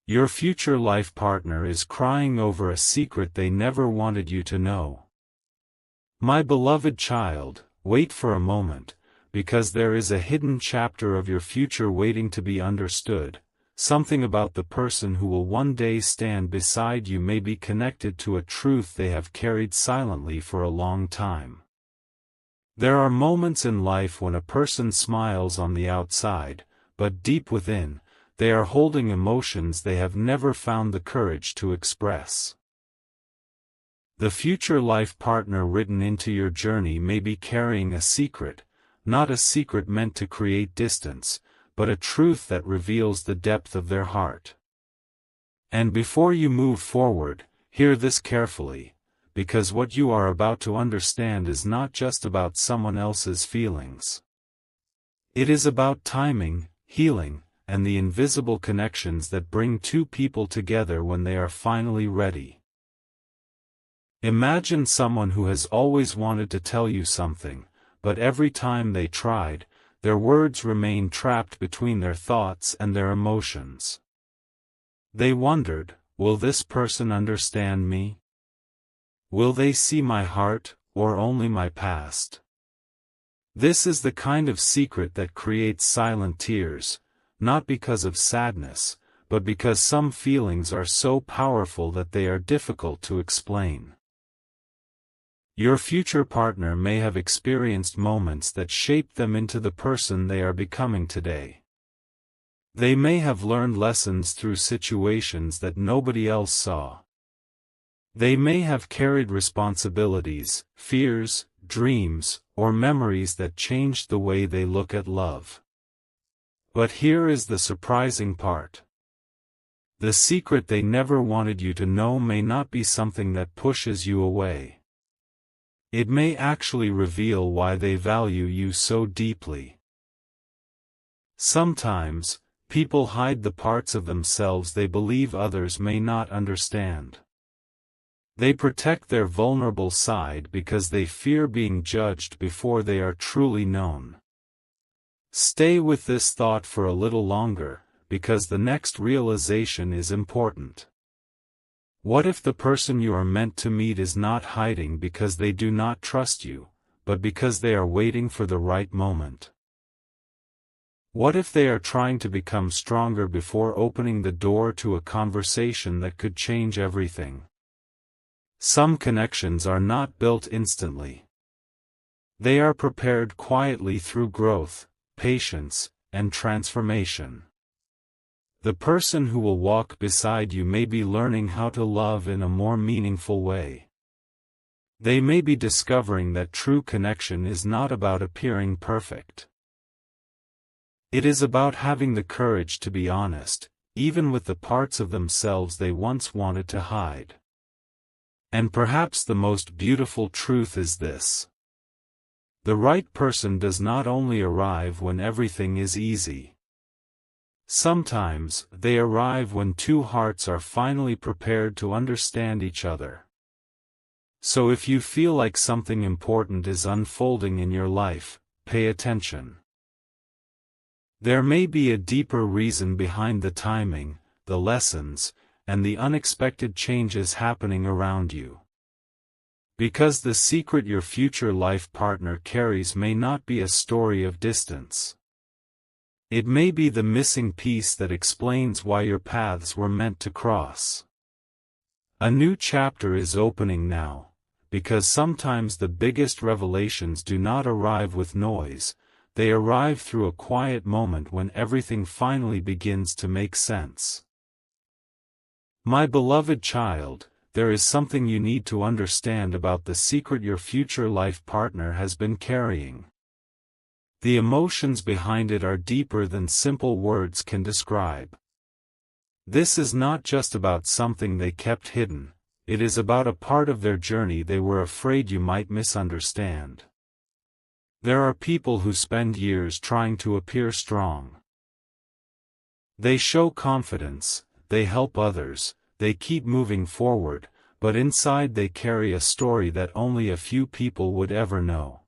Your future life partner is crying over a secret they never wanted you to know. My beloved child, wait for a moment, because there is a hidden chapter of your future waiting to be understood. Something about the person who will one day stand beside you may be connected to a truth they have carried silently for a long time. There are moments in life when a person smiles on the outside, but deep within, they are holding emotions they have never found the courage to express. The future life partner written into your journey may be carrying a secret, not a secret meant to create distance, but a truth that reveals the depth of their heart. And before you move forward, hear this carefully, because what you are about to understand is not just about someone else's feelings. It is about timing, healing, and the invisible connections that bring two people together when they are finally ready. Imagine someone who has always wanted to tell you something, but every time they tried, their words remained trapped between their thoughts and their emotions. They wondered, will this person understand me? Will they see my heart, or only my past? This is the kind of secret that creates silent tears, not because of sadness, but because some feelings are so powerful that they are difficult to explain. Your future partner may have experienced moments that shaped them into the person they are becoming today. They may have learned lessons through situations that nobody else saw. They may have carried responsibilities, fears, dreams, or memories that changed the way they look at love. But here is the surprising part. The secret they never wanted you to know may not be something that pushes you away. It may actually reveal why they value you so deeply. Sometimes, people hide the parts of themselves they believe others may not understand. They protect their vulnerable side because they fear being judged before they are truly known. Stay with this thought for a little longer, because the next realization is important. What if the person you are meant to meet is not hiding because they do not trust you, but because they are waiting for the right moment? What if they are trying to become stronger before opening the door to a conversation that could change everything? Some connections are not built instantly. They are prepared quietly through growth, patience, and transformation. The person who will walk beside you may be learning how to love in a more meaningful way. They may be discovering that true connection is not about appearing perfect. It is about having the courage to be honest, even with the parts of themselves they once wanted to hide. And perhaps the most beautiful truth is this. The right person does not only arrive when everything is easy. Sometimes, they arrive when two hearts are finally prepared to understand each other. So if you feel like something important is unfolding in your life, pay attention. There may be a deeper reason behind the timing, the lessons, and the unexpected changes happening around you. Because the secret your future life partner carries may not be a story of distance. It may be the missing piece that explains why your paths were meant to cross. A new chapter is opening now, because sometimes the biggest revelations do not arrive with noise, they arrive through a quiet moment when everything finally begins to make sense. My beloved child, there is something you need to understand about the secret your future life partner has been carrying. The emotions behind it are deeper than simple words can describe. This is not just about something they kept hidden, it is about a part of their journey they were afraid you might misunderstand. There are people who spend years trying to appear strong. They show confidence, they help others, they keep moving forward, but inside they carry a story that only a few people would ever know.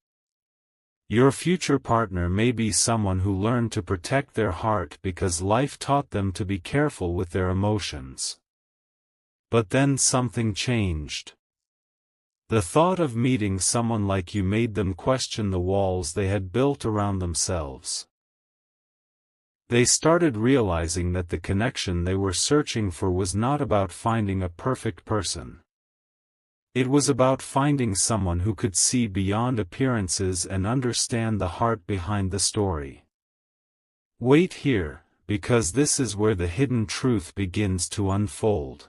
Your future partner may be someone who learned to protect their heart because life taught them to be careful with their emotions. But then something changed. The thought of meeting someone like you made them question the walls they had built around themselves. They started realizing that the connection they were searching for was not about finding a perfect person. It was about finding someone who could see beyond appearances and understand the heart behind the story. Wait here, because this is where the hidden truth begins to unfold.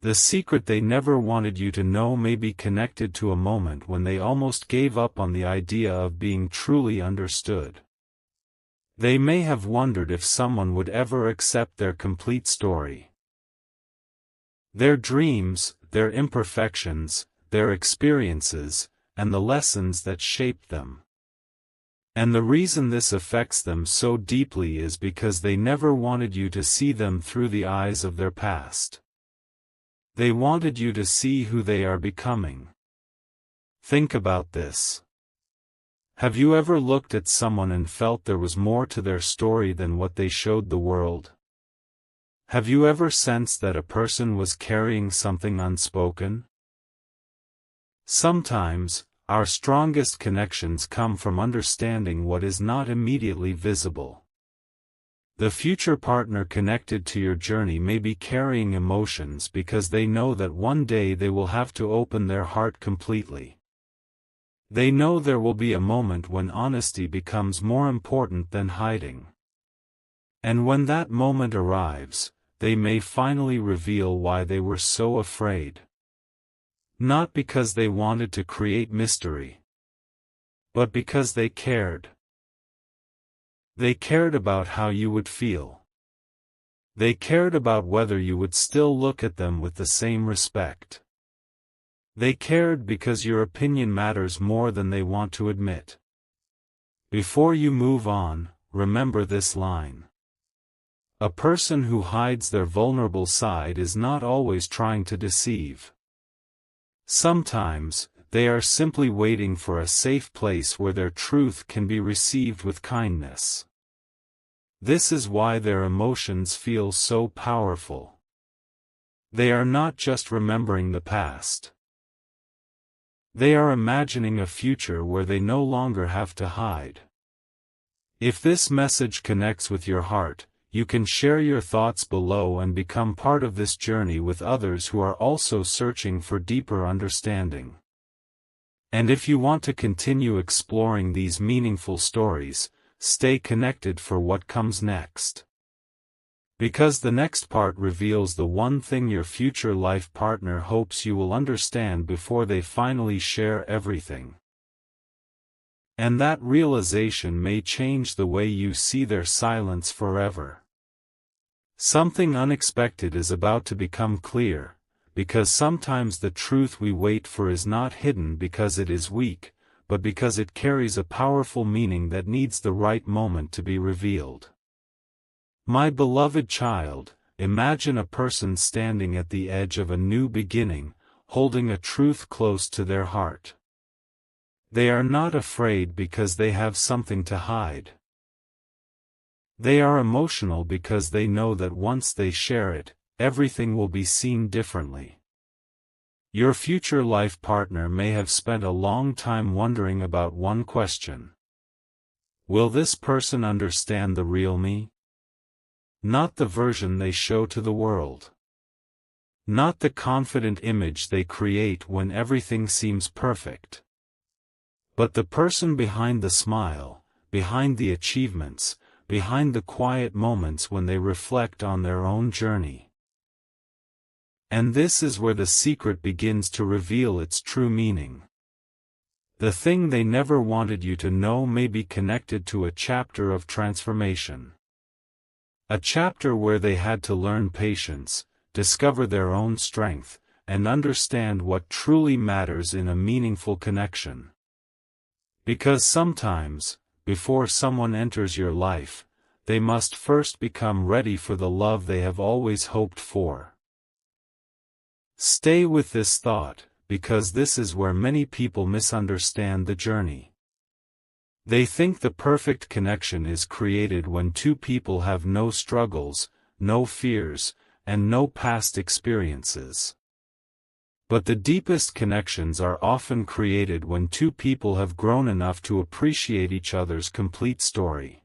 The secret they never wanted you to know may be connected to a moment when they almost gave up on the idea of being truly understood. They may have wondered if someone would ever accept their complete story. Their dreams, their imperfections, their experiences, and the lessons that shaped them. And the reason this affects them so deeply is because they never wanted you to see them through the eyes of their past. They wanted you to see who they are becoming. Think about this. Have you ever looked at someone and felt there was more to their story than what they showed the world? Have you ever sensed that a person was carrying something unspoken? Sometimes, our strongest connections come from understanding what is not immediately visible. The future partner connected to your journey may be carrying emotions because they know that one day they will have to open their heart completely. They know there will be a moment when honesty becomes more important than hiding. And when that moment arrives, they may finally reveal why they were so afraid. Not because they wanted to create mystery, but because they cared. They cared about how you would feel. They cared about whether you would still look at them with the same respect. They cared because your opinion matters more than they want to admit. Before you move on, remember this line. A person who hides their vulnerable side is not always trying to deceive. Sometimes, they are simply waiting for a safe place where their truth can be received with kindness. This is why their emotions feel so powerful. They are not just remembering the past. They are imagining a future where they no longer have to hide. If this message connects with your heart, you can share your thoughts below and become part of this journey with others who are also searching for deeper understanding. And if you want to continue exploring these meaningful stories, stay connected for what comes next. Because the next part reveals the one thing your future life partner hopes you will understand before they finally share everything. And that realization may change the way you see their silence forever. Something unexpected is about to become clear, because sometimes the truth we wait for is not hidden because it is weak, but because it carries a powerful meaning that needs the right moment to be revealed. My beloved child, imagine a person standing at the edge of a new beginning, holding a truth close to their heart. They are not afraid because they have something to hide. They are emotional because they know that once they share it, everything will be seen differently. Your future life partner may have spent a long time wondering about one question. Will this person understand the real me? Not the version they show to the world. Not the confident image they create when everything seems perfect. But the person behind the smile, behind the achievements, behind the quiet moments when they reflect on their own journey. And this is where the secret begins to reveal its true meaning. The thing they never wanted you to know may be connected to a chapter of transformation. A chapter where they had to learn patience, discover their own strength, and understand what truly matters in a meaningful connection. Because sometimes, before someone enters your life, they must first become ready for the love they have always hoped for. Stay with this thought, because this is where many people misunderstand the journey. They think the perfect connection is created when two people have no struggles, no fears, and no past experiences. But the deepest connections are often created when two people have grown enough to appreciate each other's complete story.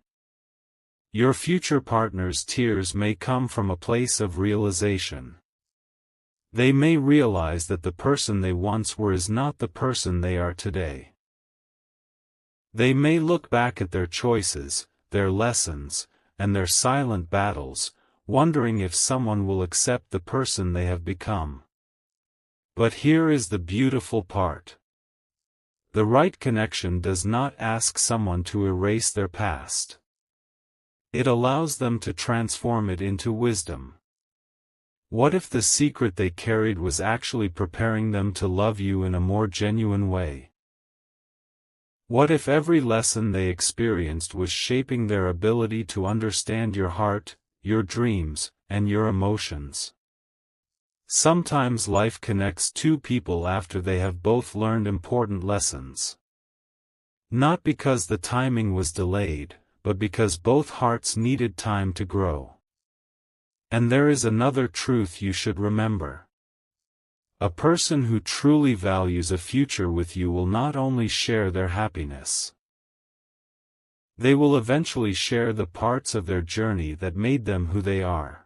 Your future partner's tears may come from a place of realization. They may realize that the person they once were is not the person they are today. They may look back at their choices, their lessons, and their silent battles, wondering if someone will accept the person they have become. But here is the beautiful part. The right connection does not ask someone to erase their past. It allows them to transform it into wisdom. What if the secret they carried was actually preparing them to love you in a more genuine way? What if every lesson they experienced was shaping their ability to understand your heart, your dreams, and your emotions? Sometimes life connects two people after they have both learned important lessons. Not because the timing was delayed, but because both hearts needed time to grow. And there is another truth you should remember. A person who truly values a future with you will not only share their happiness. They will eventually share the parts of their journey that made them who they are.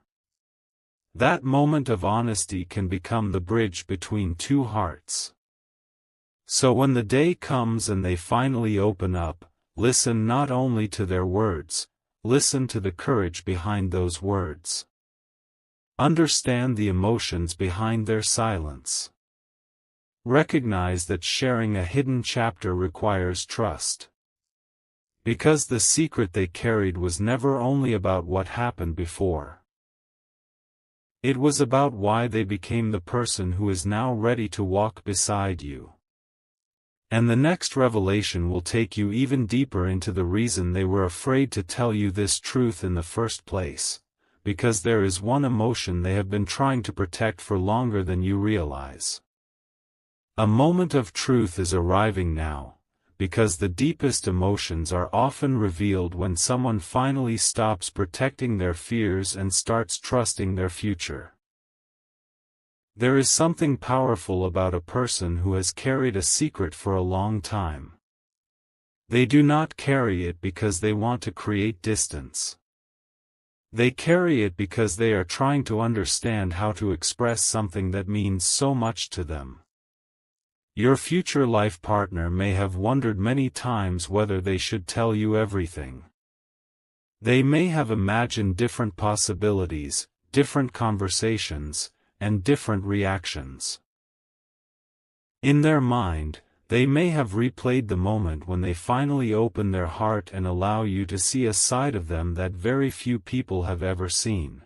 That moment of honesty can become the bridge between two hearts. So when the day comes and they finally open up, listen not only to their words, listen to the courage behind those words. Understand the emotions behind their silence. Recognize that sharing a hidden chapter requires trust. Because the secret they carried was never only about what happened before. It was about why they became the person who is now ready to walk beside you. And the next revelation will take you even deeper into the reason they were afraid to tell you this truth in the first place. Because there is one emotion they have been trying to protect for longer than you realize. A moment of truth is arriving now, because the deepest emotions are often revealed when someone finally stops protecting their fears and starts trusting their future. There is something powerful about a person who has carried a secret for a long time. They do not carry it because they want to create distance. They carry it because they are trying to understand how to express something that means so much to them. Your future life partner may have wondered many times whether they should tell you everything. They may have imagined different possibilities, different conversations, and different reactions. In their mind, they may have replayed the moment when they finally open their heart and allow you to see a side of them that very few people have ever seen.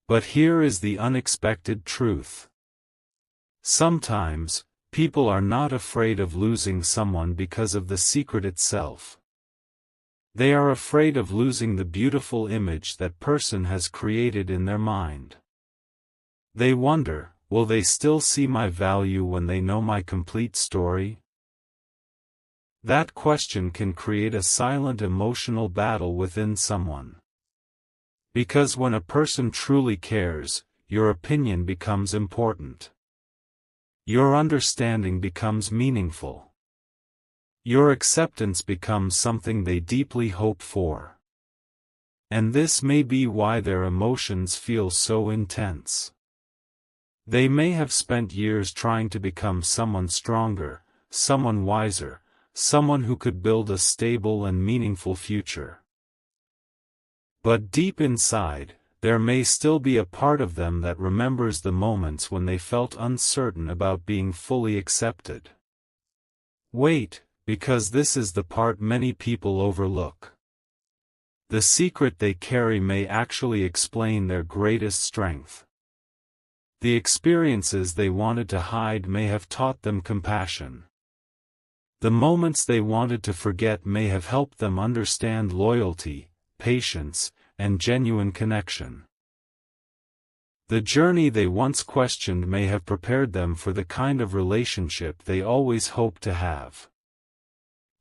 But here is the unexpected truth. Sometimes, people are not afraid of losing someone because of the secret itself. They are afraid of losing the beautiful image that person has created in their mind. They wonder, will they still see my value when they know my complete story? That question can create a silent emotional battle within someone. Because when a person truly cares, your opinion becomes important. Your understanding becomes meaningful. Your acceptance becomes something they deeply hope for. And this may be why their emotions feel so intense. They may have spent years trying to become someone stronger, someone wiser, someone who could build a stable and meaningful future. But deep inside, there may still be a part of them that remembers the moments when they felt uncertain about being fully accepted. Wait, because this is the part many people overlook. The secret they carry may actually explain their greatest strength. The experiences they wanted to hide may have taught them compassion. The moments they wanted to forget may have helped them understand loyalty, patience, and genuine connection. The journey they once questioned may have prepared them for the kind of relationship they always hoped to have.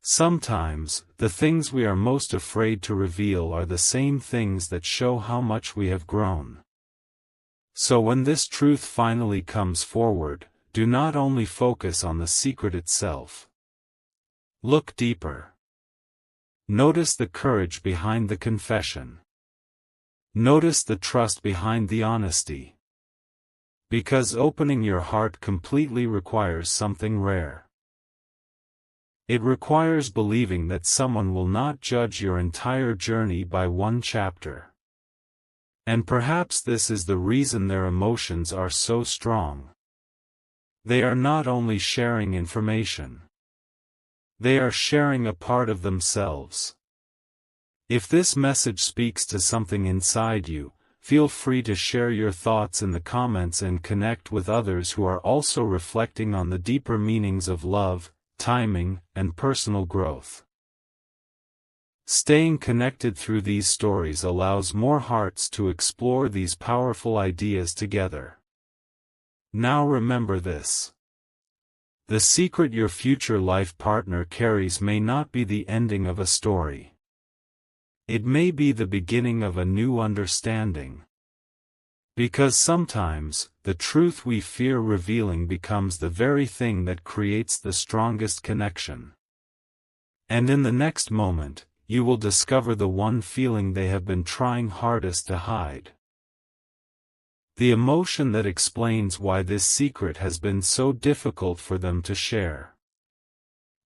Sometimes, the things we are most afraid to reveal are the same things that show how much we have grown. So when this truth finally comes forward, do not only focus on the secret itself. Look deeper. Notice the courage behind the confession. Notice the trust behind the honesty. Because opening your heart completely requires something rare. It requires believing that someone will not judge your entire journey by one chapter. And perhaps this is the reason their emotions are so strong. They are not only sharing information. They are sharing a part of themselves. If this message speaks to something inside you, feel free to share your thoughts in the comments and connect with others who are also reflecting on the deeper meanings of love, timing, and personal growth. Staying connected through these stories allows more hearts to explore these powerful ideas together. Now remember this. The secret your future life partner carries may not be the ending of a story. It may be the beginning of a new understanding. Because sometimes, the truth we fear revealing becomes the very thing that creates the strongest connection. And in the next moment, you will discover the one feeling they have been trying hardest to hide. The emotion that explains why this secret has been so difficult for them to share.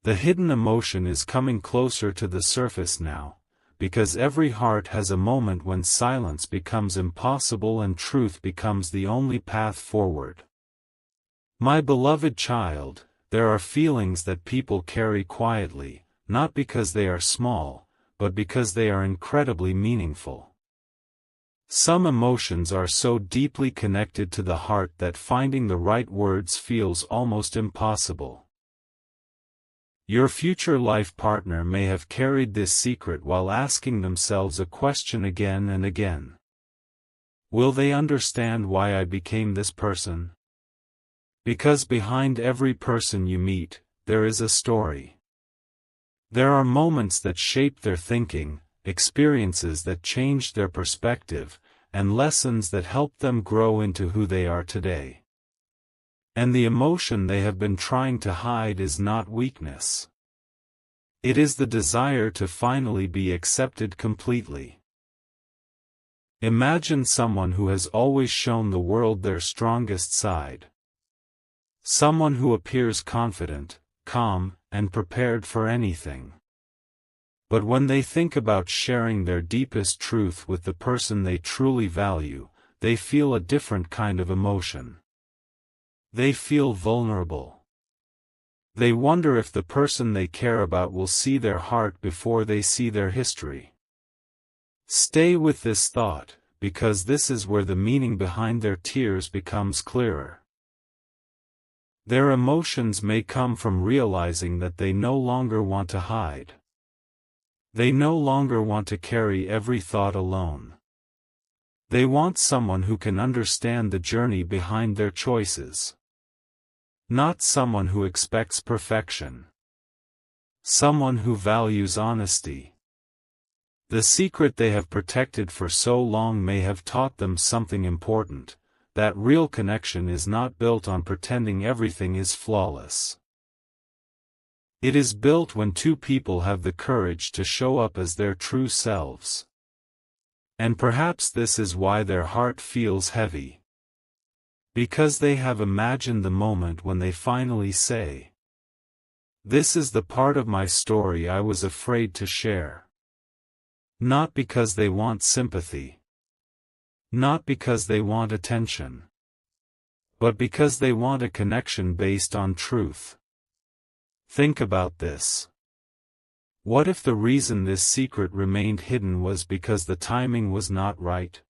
The hidden emotion is coming closer to the surface now, because every heart has a moment when silence becomes impossible and truth becomes the only path forward. My beloved child, there are feelings that people carry quietly, not because they are small, but because they are incredibly meaningful. Some emotions are so deeply connected to the heart that finding the right words feels almost impossible. Your future life partner may have carried this secret while asking themselves a question again and again. Will they understand why I became this person? Because behind every person you meet, there is a story. There are moments that shaped their thinking, experiences that changed their perspective, and lessons that helped them grow into who they are today. And the emotion they have been trying to hide is not weakness. It is the desire to finally be accepted completely. Imagine someone who has always shown the world their strongest side. Someone who appears confident, calm, and prepared for anything. But when they think about sharing their deepest truth with the person they truly value, they feel a different kind of emotion. They feel vulnerable. They wonder if the person they care about will see their heart before they see their history. Stay with this thought, because this is where the meaning behind their tears becomes clearer. Their emotions may come from realizing that they no longer want to hide. They no longer want to carry every thought alone. They want someone who can understand the journey behind their choices. Not someone who expects perfection. Someone who values honesty. The secret they have protected for so long may have taught them something important, that real connection is not built on pretending everything is flawless. It is built when two people have the courage to show up as their true selves. And perhaps this is why their heart feels heavy. Because they have imagined the moment when they finally say, "This is the part of my story I was afraid to share." Not because they want sympathy. Not because they want attention. But because they want a connection based on truth. Think about this. What if the reason this secret remained hidden was because the timing was not right?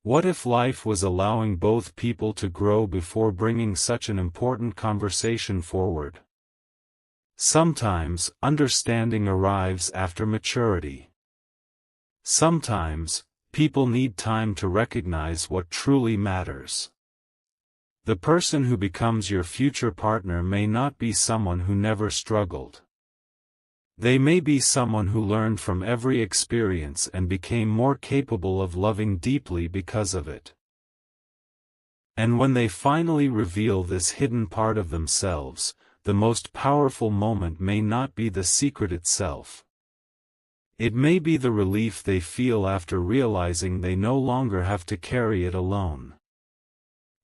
What if life was allowing both people to grow before bringing such an important conversation forward? Sometimes, understanding arrives after maturity. Sometimes, people need time to recognize what truly matters. The person who becomes your future partner may not be someone who never struggled. They may be someone who learned from every experience and became more capable of loving deeply because of it. And when they finally reveal this hidden part of themselves, the most powerful moment may not be the secret itself. It may be the relief they feel after realizing they no longer have to carry it alone.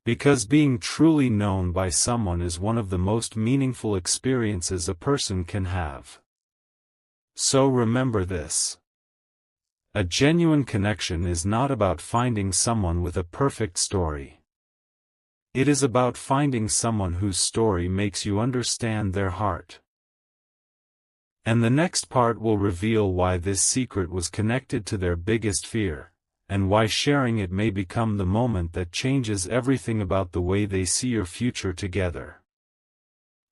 Because being truly known by someone is one of the most meaningful experiences a person can have. So remember this. A genuine connection is not about finding someone with a perfect story. It is about finding someone whose story makes you understand their heart. And the next part will reveal why this secret was connected to their biggest fear, and why sharing it may become the moment that changes everything about the way they see your future together.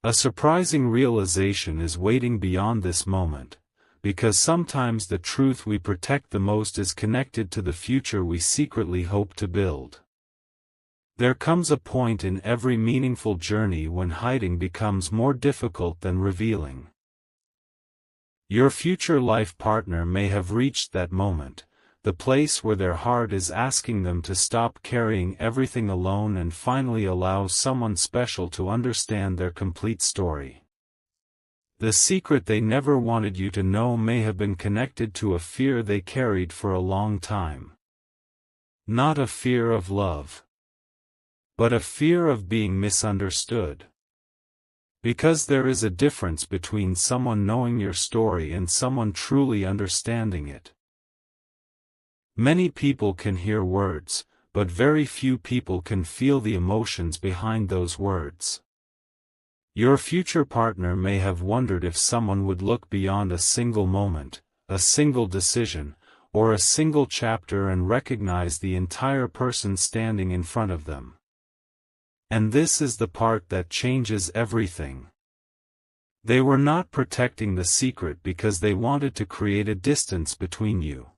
A surprising realization is waiting beyond this moment, because sometimes the truth we protect the most is connected to the future we secretly hope to build. There comes a point in every meaningful journey when hiding becomes more difficult than revealing. Your future life partner may have reached that moment, the place where their heart is asking them to stop carrying everything alone and finally allow someone special to understand their complete story. The secret they never wanted you to know may have been connected to a fear they carried for a long time. Not a fear of love, but a fear of being misunderstood. Because there is a difference between someone knowing your story and someone truly understanding it. Many people can hear words, but very few people can feel the emotions behind those words. Your future partner may have wondered if someone would look beyond a single moment, a single decision, or a single chapter and recognize the entire person standing in front of them. And this is the part that changes everything. They were not protecting the secret because they wanted to create a distance between you.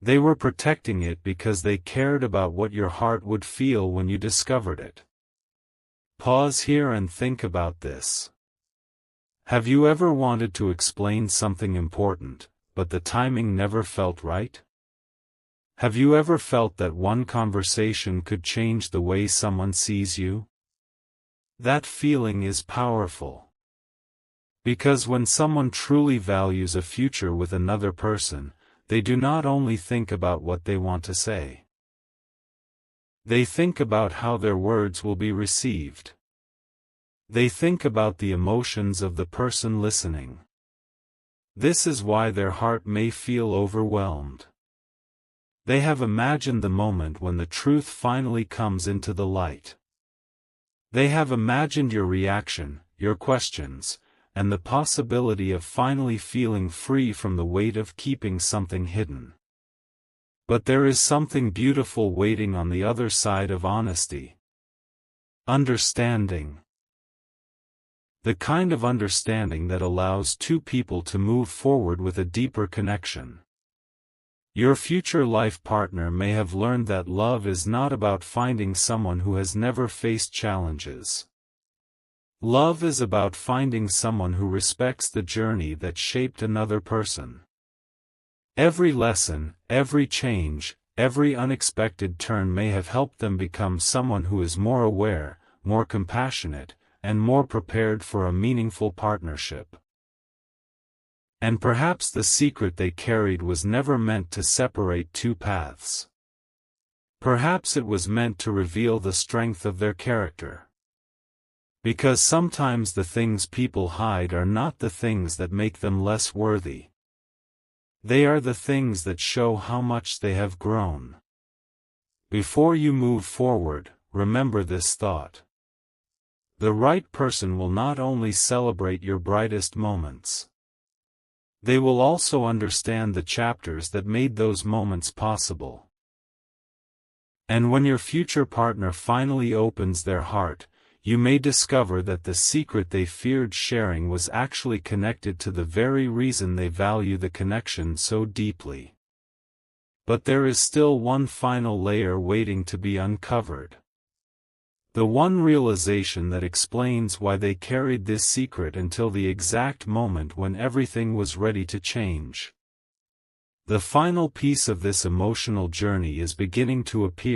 They were protecting it because they cared about what your heart would feel when you discovered it. Pause here and think about this. Have you ever wanted to explain something important, but the timing never felt right? Have you ever felt that one conversation could change the way someone sees you? That feeling is powerful. Because when someone truly values a future with another person, they do not only think about what they want to say. They think about how their words will be received. They think about the emotions of the person listening. This is why their heart may feel overwhelmed. They have imagined the moment when the truth finally comes into the light. They have imagined your reaction, your questions, and the possibility of finally feeling free from the weight of keeping something hidden. But there is something beautiful waiting on the other side of honesty. Understanding. The kind of understanding that allows two people to move forward with a deeper connection. Your future life partner may have learned that love is not about finding someone who has never faced challenges. Love is about finding someone who respects the journey that shaped another person. Every lesson, every change, every unexpected turn may have helped them become someone who is more aware, more compassionate, and more prepared for a meaningful partnership. And perhaps the secret they carried was never meant to separate two paths. Perhaps it was meant to reveal the strength of their character. Because sometimes the things people hide are not the things that make them less worthy. They are the things that show how much they have grown. Before you move forward, remember this thought. The right person will not only celebrate your brightest moments. They will also understand the chapters that made those moments possible. And when your future partner finally opens their heart, you may discover that the secret they feared sharing was actually connected to the very reason they value the connection so deeply. But there is still one final layer waiting to be uncovered. The one realization that explains why they carried this secret until the exact moment when everything was ready to change. The final piece of this emotional journey is beginning to appear.